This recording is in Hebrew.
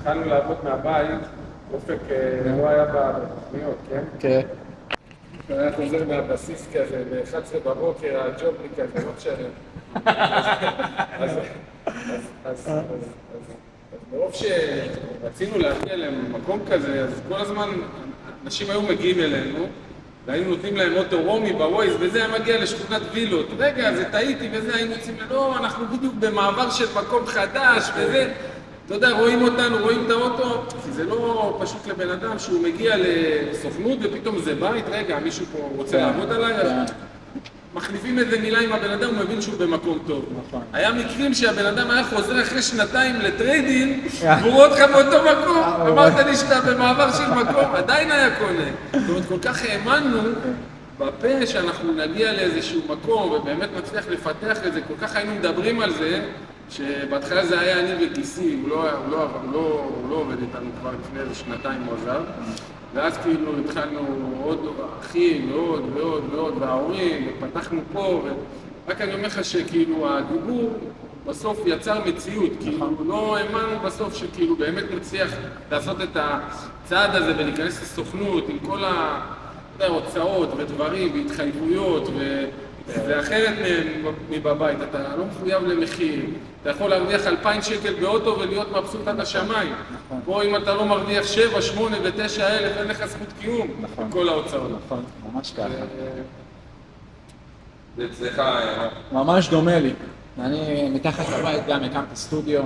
התחלנו לעבוד מהבית, אופק לא היה בתוכניות, כן? כן. הוא היה חוזר מהבסיס כזה, ב-11 בבוקר, הג'ובניק כזה, לא משנה. אז ברוב שרצינו להגיע למקום כזה, אז כל הזמן אנשים היו מגיעים אלינו, והיינו נותנים להם אוטו רומי בווייז, וזה היה מגיע לשכונת וילות. רגע, זה טעיתי וזה, היינו יוצאים לא, אנחנו בדיוק במעבר של מקום חדש וזה. אתה יודע, רואים אותנו, רואים את האוטו, כי זה לא פשוט לבן אדם שהוא מגיע לסוכנות ופתאום זה בית, רגע, מישהו פה רוצה לעבוד עליי, אז מחליפים איזה מילה עם הבן אדם, הוא מבין שהוא במקום טוב. היה מקרים שהבן אדם היה חוזר אחרי שנתיים לטריידינג, והוא רואה אותך באותו מקום, אמרת לי שאתה במעבר של מקום, עדיין היה קונה. זאת אומרת, כל כך האמנו בפה שאנחנו נגיע לאיזשהו מקום, ובאמת נצליח לפתח את זה, כל כך היינו מדברים על זה, שבהתחלה זה היה אני וגיסי, הוא לא עובד איתנו כבר לפני איזה שנתיים הוא עזב, ואז כאילו התחלנו עוד אחים ועוד, וההורים, ופתחנו פה, ורק אני אומר לך שכאילו הדיבור בסוף יצר מציאות, כאילו לא האמנו בסוף שכאילו באמת נצליח לעשות את הצעד הזה ולהיכנס לסוכנות עם כל ההוצאות ודברים והתחייבויות זה אחרת מבבית, אתה לא מחויב למחיר, אתה יכול להרוויח 2,000 שקל באוטו ולהיות מבסוט עד השמיים. פה אם אתה לא מרוויח 7, 8 ו9 אלף, אין לך זכות קיום בכל ההוצאות. נכון, ממש ככה. זה אצלך... ממש דומה לי. אני מתחת לבית גם הקמתי סטודיו,